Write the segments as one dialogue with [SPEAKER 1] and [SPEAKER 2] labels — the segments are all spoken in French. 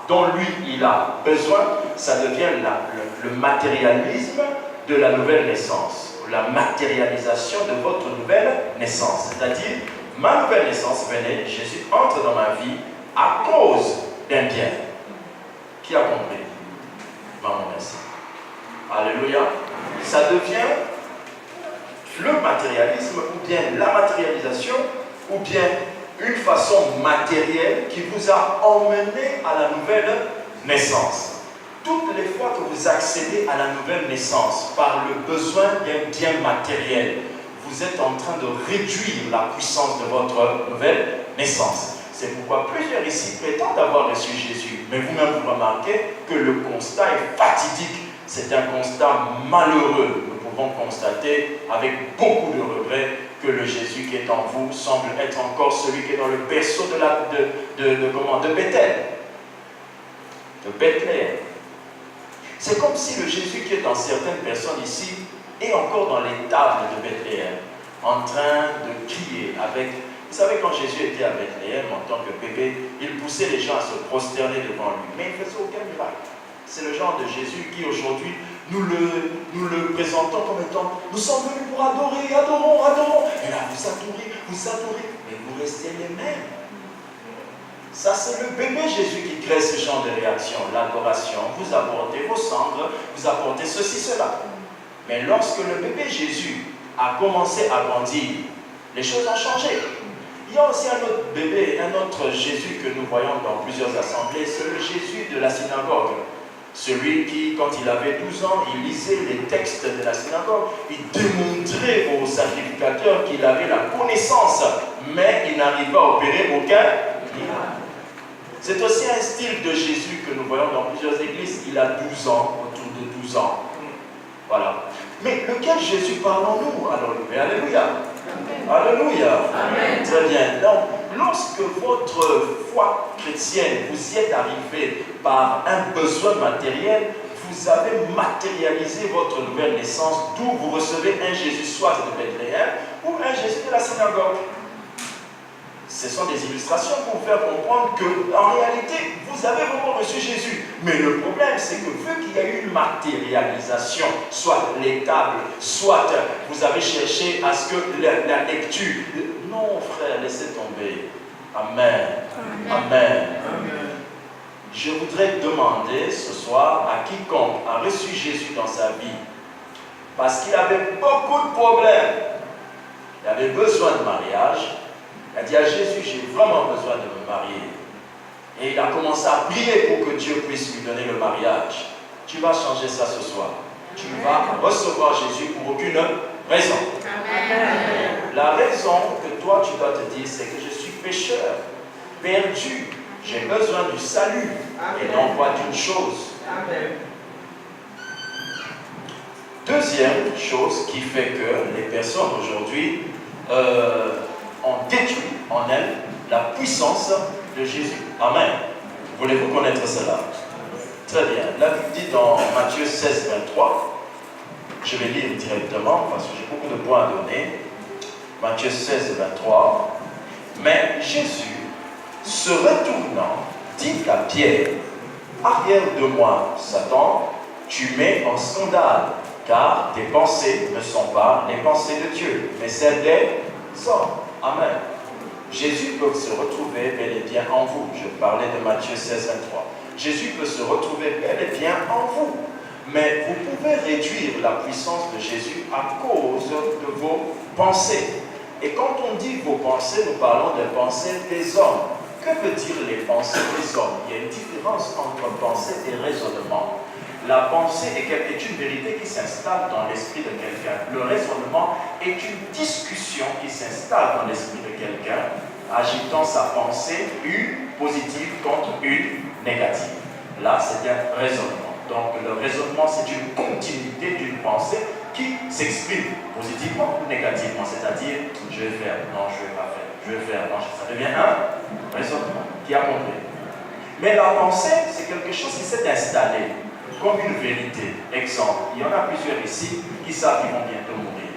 [SPEAKER 1] dont lui il a besoin, ça devient le matérialisme de la nouvelle naissance, la matérialisation de votre nouvelle naissance. C'est-à-dire, ma nouvelle naissance venait, Jésus entre dans ma vie à cause d'un bien. Qui a compris? Maman, merci. Alléluia. Ça devient le matérialisme, ou bien la matérialisation, ou bien une façon matérielle qui vous a emmené à la nouvelle naissance. Toutes les fois que vous accédez à la nouvelle naissance par le besoin d'un bien matériel, vous êtes en train de réduire la puissance de votre nouvelle naissance. C'est pourquoi plusieurs ici prétendent avoir reçu Jésus, mais vous-même vous remarquez que le constat est fatidique. C'est un constat malheureux. Nous pouvons constater avec beaucoup de regrets que le Jésus qui est en vous semble être encore celui qui est dans le berceau de Bethléem. De Bethléem. C'est comme si le Jésus qui est dans certaines personnes ici est encore dans les tables de Bethléem, en train de crier avec... Vous savez, quand Jésus était à Bethléem en tant que bébé, il poussait les gens à se prosterner devant lui, mais il ne faisait aucun miracle. C'est le genre de Jésus qui aujourd'hui, nous le présentons comme étant, nous sommes venus pour adorer, adorons. Et là, vous adorez, mais vous restez les mêmes. Ça, c'est le bébé Jésus qui crée ce genre de réaction, l'adoration. Vous apportez vos cendres, vous apportez ceci, cela. Mais lorsque le bébé Jésus a commencé à grandir, les choses ont changé. Il y a aussi un autre bébé, un autre Jésus que nous voyons dans plusieurs assemblées, c'est le Jésus de la synagogue. Celui qui, quand il avait 12 ans, il lisait les textes de la synagogue, il démontrait aux sacrificateurs qu'il avait la connaissance, mais il n'arrivait à opérer aucun miracle. C'est aussi un style de Jésus que nous voyons dans plusieurs églises. Il a 12 ans, autour de 12 ans. Voilà. Mais lequel Jésus parlons-nous? Alléluia. Alléluia. Amen. Très bien. Donc, lorsque votre foi chrétienne, vous y êtes arrivé par un besoin matériel, vous avez matérialisé votre nouvelle naissance, d'où vous recevez un Jésus soit de Bethléem ou un Jésus de la synagogue. Ce sont des illustrations pour vous faire comprendre qu'en réalité, vous avez vraiment reçu Jésus. Mais le problème, c'est que vu qu'il y a eu une matérialisation, soit les tables, soit vous avez cherché à ce que la lecture... Non, frère, laissez tomber. Amen. Amen. Amen. Amen. Je voudrais demander ce soir à quiconque a reçu Jésus dans sa vie, parce qu'il avait beaucoup de problèmes. Il avait besoin de mariage. Il a dit à Jésus, j'ai vraiment besoin de me marier. Et il a commencé à prier pour que Dieu puisse lui donner le mariage. Tu vas changer ça ce soir. Tu vas recevoir Jésus pour aucune raison. Amen. La raison que toi tu dois te dire, c'est que je suis pécheur, perdu. J'ai besoin du salut. Amen. Et non pas d'une chose. Amen. Deuxième chose qui fait que les personnes aujourd'hui ont détruit en elles la puissance de Jésus. Amen. Voulez-vous connaître cela? Très bien. La Bible dit dans Matthieu 16, 23, je vais lire directement parce que j'ai beaucoup de points à donner. Matthieu 16, 23. Mais Jésus, se retournant, dit à Pierre, arrière de moi, Satan, tu mets en scandale, car tes pensées ne sont pas les pensées de Dieu, mais celles des hommes. Amen. Jésus peut se retrouver bel et bien en vous. Je parlais de Matthieu 16, 23. Jésus peut se retrouver bel et bien en vous. Mais vous pouvez réduire la puissance de Jésus à cause de vos pensées. Et quand on dit vos pensées, nous parlons des pensées des hommes. Que veut dire les pensées des hommes? Il y a une différence entre pensée et raisonnement. La pensée est une vérité qui s'installe dans l'esprit de quelqu'un. Le raisonnement est une discussion qui s'installe dans l'esprit de quelqu'un, agitant sa pensée, une positive contre une négative. Là, c'est un raisonnement. Donc, le raisonnement, c'est une continuité d'une pensée qui s'exprime positivement ou négativement. C'est-à-dire, je vais faire, non, je ne vais pas faire, je vais faire, non, ça devient un raisonnement qui a compris. Mais la pensée, c'est quelque chose qui s'est installé comme une vérité. Exemple, il y en a plusieurs ici qui savent qu'ils vont bientôt mourir.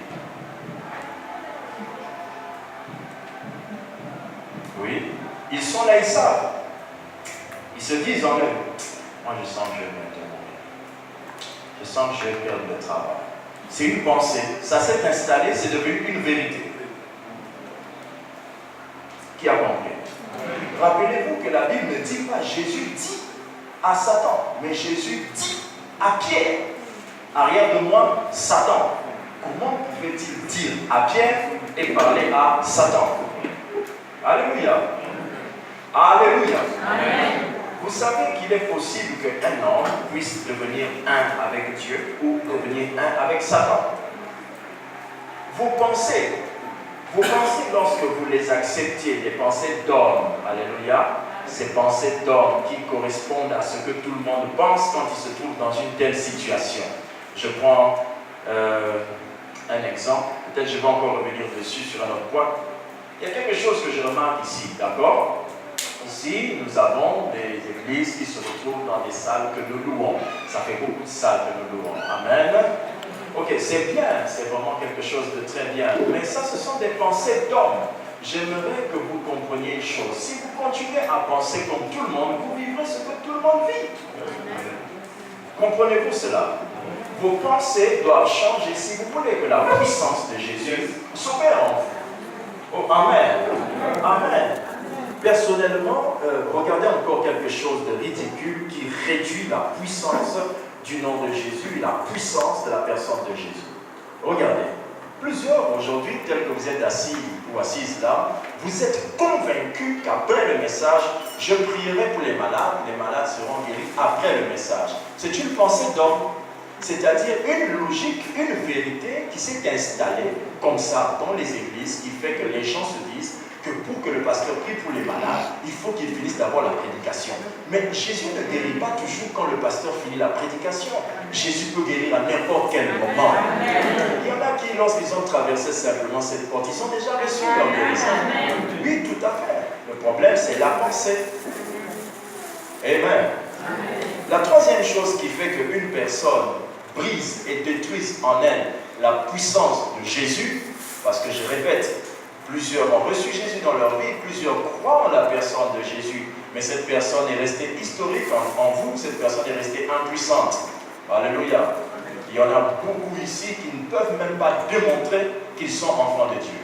[SPEAKER 1] Oui, ils sont là, ils savent. Ils se disent en eux, moi je sens que je vais bientôt mourir. Je sens que je vais perdre le travail. C'est une pensée. Ça s'est installé, c'est devenu une vérité. Qui a compris? Rappelez-vous que la Bible ne dit pas Jésus dit à Satan, mais Jésus dit à Pierre. Arrière de moi, Satan. Comment pouvait-il dire à Pierre et parler à Satan? Alléluia. Alléluia. Amen. Vous savez qu'il est possible qu'un homme puisse devenir un avec Dieu ou devenir un avec Satan. Vos pensées lorsque vous les acceptiez, des pensées d'homme, alléluia, ces pensées d'homme qui correspondent à ce que tout le monde pense quand il se trouve dans une telle situation. Je prends un exemple, peut-être je vais encore revenir dessus sur un autre point. Il y a quelque chose que je remarque ici, d'accord? Ici, nous avons des églises qui se retrouvent dans des salles que nous louons. Ça fait beaucoup de salles que nous louons. Amen. Ok, c'est bien, c'est vraiment quelque chose de très bien. Mais ça, ce sont des pensées d'hommes. J'aimerais que vous compreniez une chose. Si vous continuez à penser comme tout le monde, vous vivrez ce que tout le monde vit. Comprenez-vous cela? Vos pensées doivent changer si vous voulez que la puissance de Jésus s'opère en vous. Oh, amen. Amen. Personnellement, regardez encore quelque chose de ridicule qui réduit la puissance du nom de Jésus et la puissance de la personne de Jésus. Regardez, plusieurs aujourd'hui, tels que vous êtes assis ou assises là, vous êtes convaincus qu'après le message, je prierai pour les malades seront guéris après le message. C'est une pensée d'homme, c'est-à-dire une logique, une vérité qui s'est installée comme ça dans les églises, qui fait que les gens se disent que pour que le pasteur prie pour les malades, il faut qu'il finisse d'abord la prédication. Mais Jésus ne guérit pas toujours quand le pasteur finit la prédication. Jésus peut guérir à n'importe quel moment. Il y en a qui, lorsqu'ils ont traversé simplement cette porte, ils ont déjà reçu leur guérison. Oui, tout à fait. Le problème, c'est la pensée. Amen. La troisième chose qui fait qu'une personne brise et détruise en elle la puissance de Jésus, parce que je répète, plusieurs ont reçu Jésus dans leur vie, plusieurs croient en la personne de Jésus, mais cette personne est restée historique en vous, cette personne est restée impuissante. Alléluia. Il y en a beaucoup ici qui ne peuvent même pas démontrer qu'ils sont enfants de Dieu.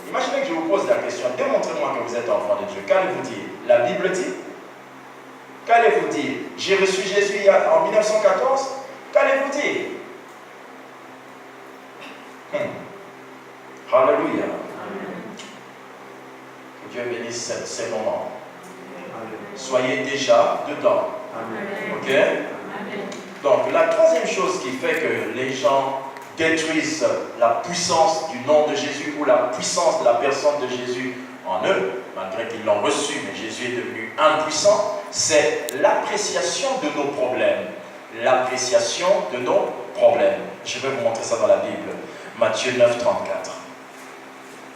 [SPEAKER 1] Imaginez que je vous pose la question, démontrez-moi que vous êtes enfants de Dieu. Qu'allez-vous dire? La Bible dit? Qu'allez-vous dire? J'ai reçu Jésus en 1914? Qu'allez-vous dire? Alléluia. Que Dieu bénisse ces moments. Soyez déjà dedans. Ok? Donc, la troisième chose qui fait que les gens détruisent la puissance du nom de Jésus ou la puissance de la personne de Jésus en eux, malgré qu'ils l'ont reçu, mais Jésus est devenu impuissant, c'est l'appréciation de nos problèmes. L'appréciation de nos problèmes. Je vais vous montrer ça dans la Bible. Matthieu 9, 34.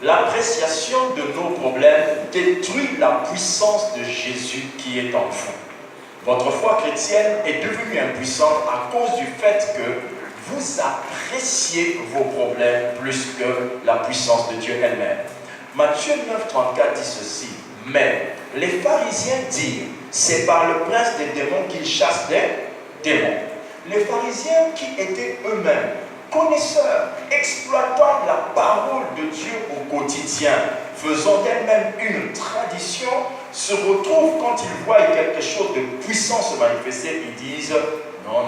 [SPEAKER 1] L'appréciation de nos problèmes détruit la puissance de Jésus qui est en vous. Votre foi chrétienne est devenue impuissante à cause du fait que vous appréciez vos problèmes plus que la puissance de Dieu elle-même. Matthieu 9, 34 dit ceci. Mais les pharisiens dirent, c'est par le prince des démons qu'ils chassent des démons. Les pharisiens qui étaient eux-mêmes connaisseurs, exploitant la parole de Dieu au quotidien, faisant d'elle-même une tradition, se retrouvent quand ils voient quelque chose de puissant se manifester, ils disent non.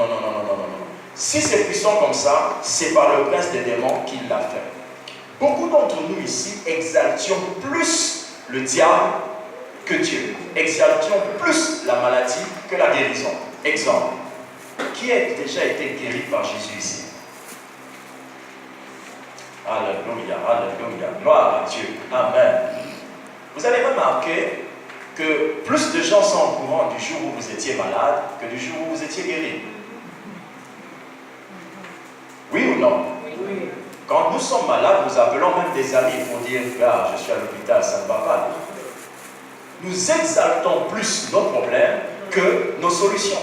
[SPEAKER 1] Si c'est puissant comme ça, c'est par le prince des démons qu'il l'a fait. Beaucoup d'entre nous ici exaltions plus le diable que Dieu. Exaltions plus la maladie que la guérison. Exemple, qui a déjà été guéri par Jésus ici? Alléluia, alléluia, gloire à Dieu, amen. Vous avez remarqué que plus de gens sont au courant du jour où vous étiez malade que du jour où vous étiez guéri. Oui ou non? Oui. Quand nous sommes malades, nous appelons même des amis pour dire « Gars, je suis à l'hôpital, ça ne va pas. » Nous exaltons plus nos problèmes que nos solutions.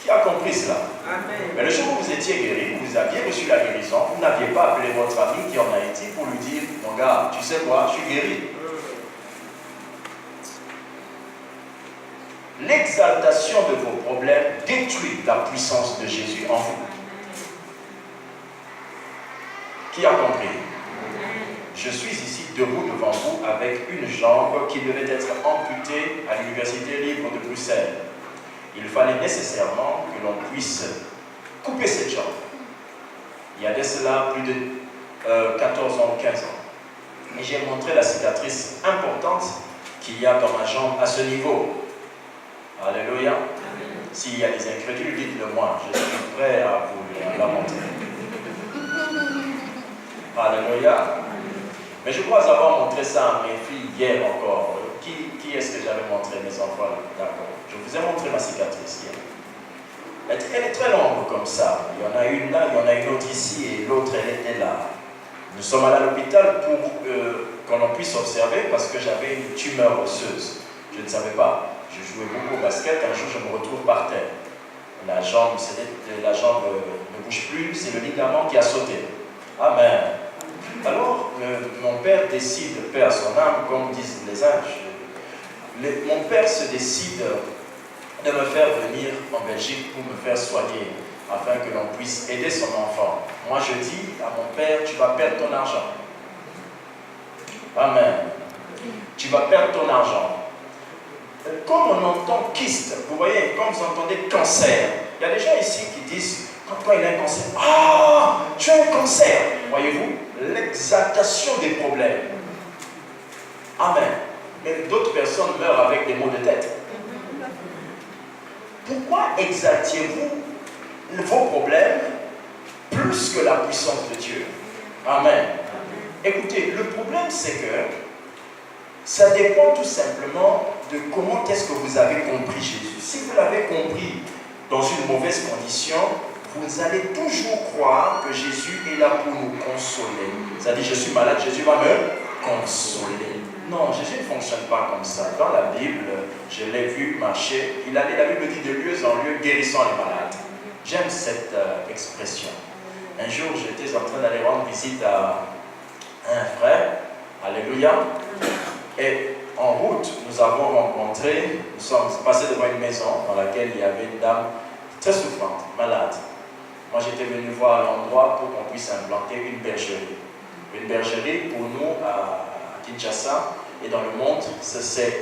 [SPEAKER 1] Qui a compris cela? Amen. Mais le jour où vous étiez guéri, vous aviez reçu la guérison, vous n'aviez pas appelé votre ami qui est en Haïti pour lui dire « Mon gars, tu sais quoi, je suis guéri. » l'exaltation de vos problèmes détruit la puissance de Jésus en vous. Qui a compris? Je suis ici debout devant vous avec une jambe qui devait être amputée à l'Université libre de Bruxelles. Il fallait nécessairement que l'on puisse couper cette jambe. Il y a de cela plus de 14 ans ou 15 ans. Et j'ai montré la cicatrice importante qu'il y a dans ma jambe à ce niveau. Alléluia. S'il y a des incrédules, dites-le moi. Je suis prêt à vous la montrer. Alléluia. Mais je crois avoir montré ça à mes filles hier encore. Qui est-ce que j'avais montré, mes enfants? D'accord. Je vous ai montré ma cicatrice hier. Elle est très longue comme ça. Il y en a une là, il y en a une autre ici et l'autre elle était là. Nous sommes allés à l'hôpital pour qu'on en puisse observer parce que j'avais une tumeur osseuse. Je ne savais pas. Je jouais beaucoup au basket. Un jour, je me retrouve par terre. La jambe ne bouge plus. C'est le ligament qui a sauté. Amen. Alors, mon père décide, paix à son âme, comme disent les âges. Mon père se décide de me faire venir en Belgique pour me faire soigner, afin que l'on puisse aider son enfant. Moi, je dis à mon père, tu vas perdre ton argent. Amen. Tu vas perdre ton argent. Comme on entend kyste, vous voyez, comme vous entendez cancer, il y a des gens ici qui disent, quand il a un cancer, ah, tu as un cancer. Voyez-vous, l'exaltation des problèmes. Amen. Mais d'autres personnes meurent avec des maux de tête. Pourquoi exaltiez-vous vos problèmes plus que la puissance de Dieu? Amen. Écoutez, le problème c'est que ça dépend tout simplement de comment est-ce que vous avez compris Jésus. Si vous l'avez compris dans une mauvaise condition, vous allez toujours croire que Jésus est là pour nous consoler. C'est-à-dire, je suis malade, Jésus va me consoler. Non, Jésus ne fonctionne pas comme ça. Dans la Bible, je l'ai vu marcher. La Bible dit de lieu en lieu, guérissant les malades. J'aime cette expression. Un jour, j'étais en train d'aller rendre visite à un frère. Alléluia. Et en route, nous avons rencontré, nous sommes passés devant une maison dans laquelle il y avait une dame très souffrante, malade. Moi, j'étais venu voir l'endroit pour qu'on puisse implanter une bergerie. Une bergerie, pour nous, à Kinshasa et dans le monde, c'est